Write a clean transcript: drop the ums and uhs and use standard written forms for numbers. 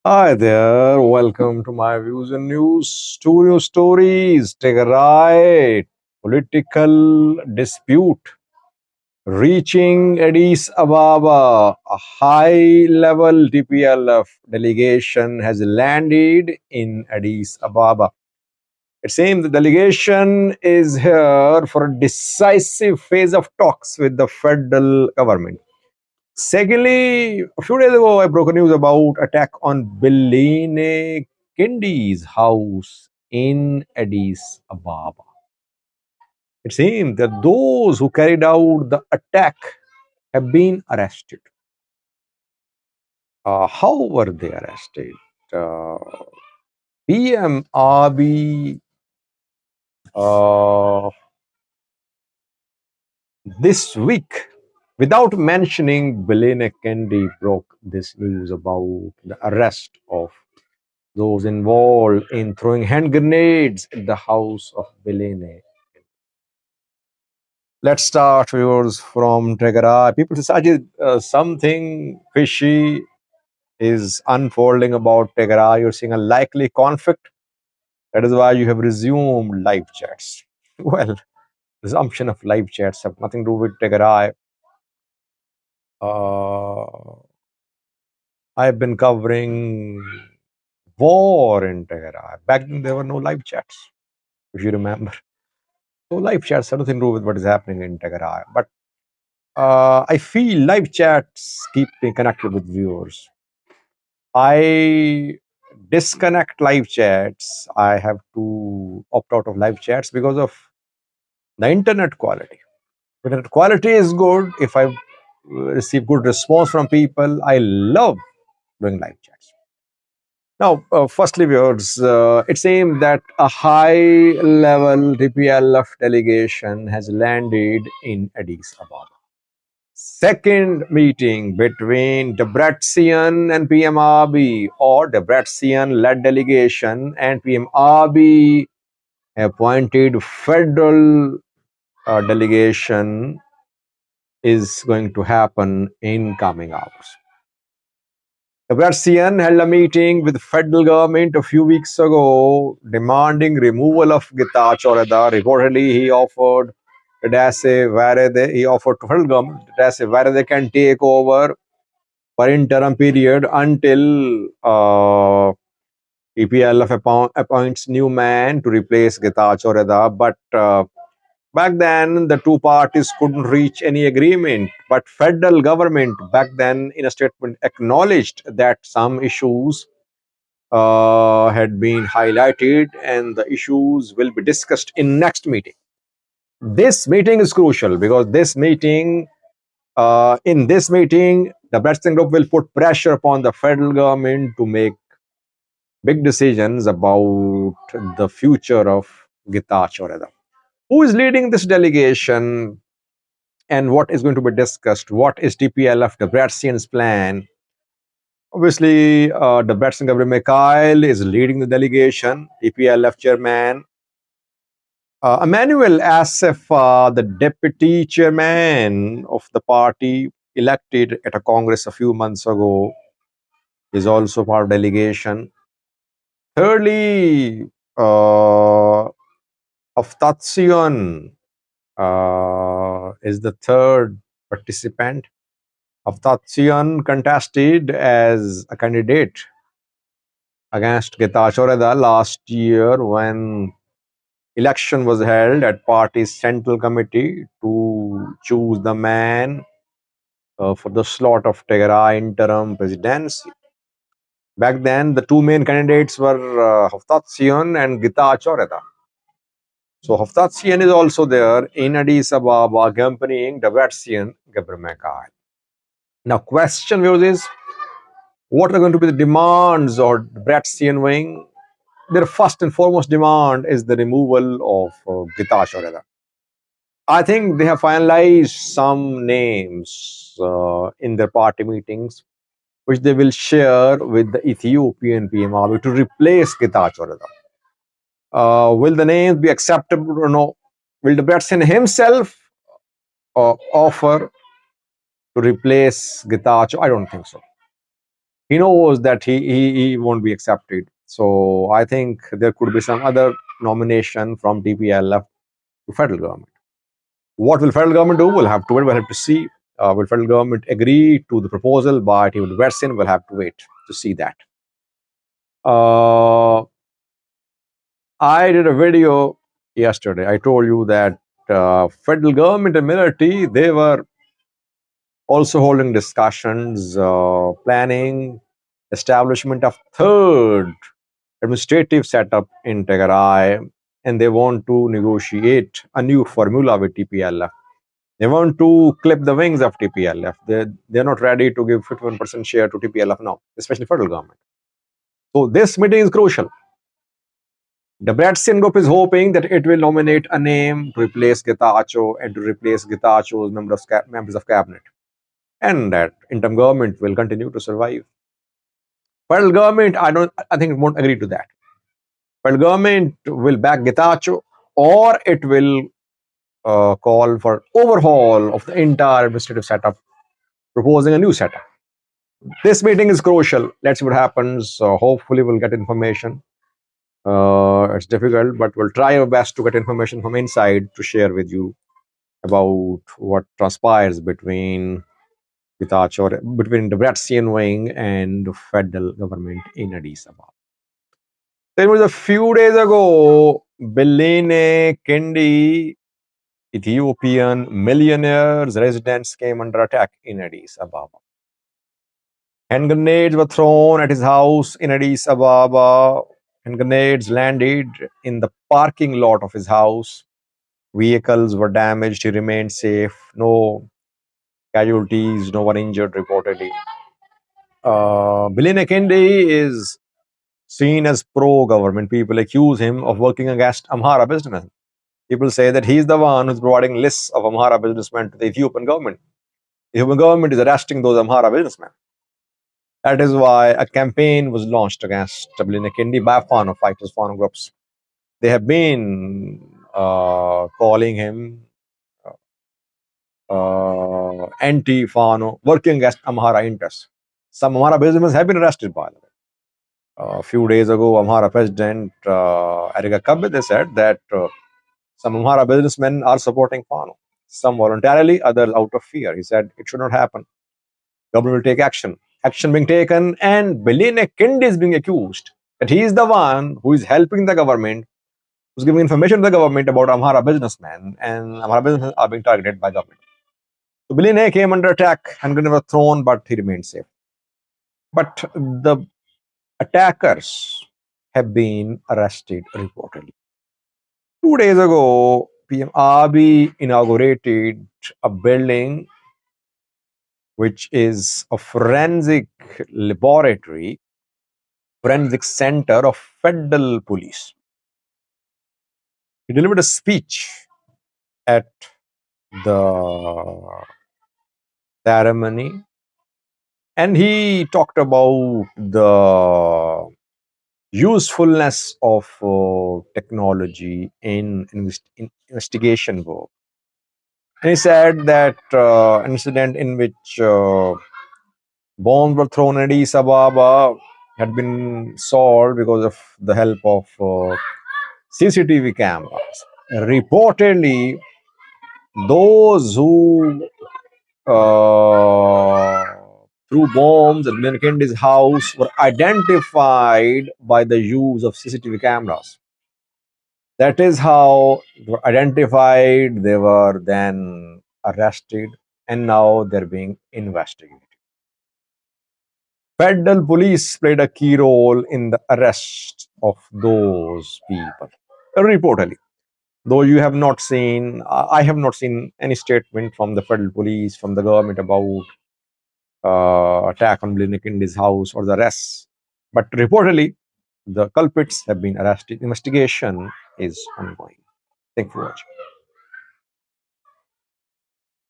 Hi there, welcome to my views and news studio stories. Take a ride. Political dispute reaching Addis Ababa. A high level TPLF delegation has landed in Addis Ababa. It seems the delegation is here for a decisive phase of talks with the federal government. Secondly, a few days ago, I broke a news about attack on Belayneh Kindie's house in Addis Ababa. It seems that those who carried out the attack have been arrested. How were they arrested? Uh, PM Abiy uh, this week, without mentioning Belayneh Kindie, broke this news about the arrest of those involved in throwing hand grenades at the house of Belayneh. Let's start, viewers, from Tigrayan. People say, "Sajid, something fishy is unfolding about Tigrayan. You're seeing a likely conflict. That is why you have resumed live chats." Well, resumption of live chats have nothing to do with Tigrayan. Uh, I've been covering war in Tigrayan. Back then, there were no live chats, if you remember. So live chats have nothing to do with what is happening in Tigrayan. But I feel live chats keep me connected with viewers. I disconnect live chats. I have to opt out of live chats because of the internet quality. Internet quality is good. If I receive good response from people, I love doing live chats. Now, firstly, viewers, it seems that a high-level TPLF delegation has landed in Addis Ababa. Second meeting between Debretsion and PMRB, or Debretsion led delegation and PMRB appointed federal delegation is going to happen in coming hours. Debretsion held a meeting with federal government a few weeks ago demanding removal of Gita Chorada. Reportedly, he offered he offered to federal government where they can take over for interim period until TPLF appoints new man to replace Gita Choreda. But back then, the two parties couldn't reach any agreement. But federal government back then, in a statement, acknowledged that some issues had been highlighted, and the issues will be discussed in next meeting. This meeting is crucial because in this meeting, the Breston Group will put pressure upon the federal government to make big decisions about the future of Gita Choreda. Who is leading this delegation and what is going to be discussed? What is TPLF, the Bratzian's plan? Obviously, the Bratzian Gabriel Mikhail is leading the delegation, TPLF chairman. Emmanuel Asif, the deputy chairman of the party, elected at a congress a few months ago, is also part of delegation. Thirdly, Haftatsion is the third participant. Haftatsion contested as a candidate against Gita Choreda last year when election was held at party's central committee to choose the man for the slot of Tigray interim presidency. Back then, the two main candidates were Haftatsion and Gita Choreda. So Haftatsion is also there in Addis Ababa accompanying the Debretsion Gabriel. Now, question viewers is, what are going to be the demands of the Debretsion wing? Their first and foremost demand is the removal of Gita Choreda. I think they have finalized some names in their party meetings, which they will share with the Ethiopian PMRB to replace Gita Choreda. Will the names be acceptable or no? Will Debretsion himself offer to replace Gita Choreda? I don't think so. he knows that he won't be accepted. So I think there could be some other nomination from TPLF to federal government. What will federal government do? We'll have to wait. We'll have to see. Will federal government agree to the proposal by Team Versin? We'll have to wait to see that. Uh, I did a video yesterday. I told you that federal government and military, they were also holding discussions, planning establishment of third administrative setup in Tigray, and they want to negotiate a new formula with TPLF. They want to clip the wings of TPLF. They're not ready to give 51% share to TPLF now, especially federal government. So this meeting is crucial. The Bratskian group is hoping that it will nominate a name to replace Getachew and to replace Getachew's members of cabinet, and that interim government will continue to survive. Federal government, I think it won't agree to that. Federal government will back Getachew, or it will call for overhaul of the entire administrative setup, proposing a new setup. This meeting is crucial. Let's see what happens. Hopefully, we'll get information. It's difficult, but we'll try our best to get information from inside to share with you about what transpires between between the Bratskian wing and the federal government in Addis Ababa. There was a few days ago, Belayneh Kindie, Ethiopian millionaire's residence came under attack in Addis Ababa. Hand grenades were thrown at his house in Addis Ababa. Hand grenades landed in the parking lot of his house. Vehicles were damaged. He remained safe. No casualties, no one injured reportedly. Belayneh Kindie is seen as pro-government. People accuse him of working against Amhara businessmen. People say that he's the one who's providing lists of Amhara businessmen to the Ethiopian government. The Ethiopian government is arresting those Amhara businessmen. That is why a campaign was launched against Belayneh Kindie by Fano fighters, Fano groups. They have been calling him anti-Fano, working against Amhara interests. Some Amhara businessmen have been arrested, by the way. A few days ago, Amhara President Erika Kabbe, they said that some Amhara businessmen are supporting Fano. Some voluntarily, others out of fear. He said it should not happen. Government will take action. Action being taken, and Belayneh Kindie is being accused that he is the one who is helping the government, who's giving information to the government about Amhara businessmen, and Amhara businessmen are being targeted by government. So Belayneh came under attack and grenades were thrown, but he remained safe. But the attackers have been arrested reportedly. 2 days ago, PM Abiy inaugurated a building which is a forensic laboratory, forensic center of federal police. He delivered a speech at the ceremony, and he talked about the usefulness of technology in investigation work. And he said that an incident in which bombs were thrown in Addis Ababa had been solved because of the help of CCTV cameras. Reportedly, those who threw bombs at Belayneh Kindie's house were identified by the use of CCTV cameras. That is how they were identified. They were then arrested, and now they're being investigated. Federal police played a key role in the arrest of those people, reportedly. Though you have not seen, I have not seen any statement from the federal police, from the government about attack on Belayneh Kindie's house or the arrests. But reportedly, the culprits have been arrested. Investigation is ongoing. Thank you for watching.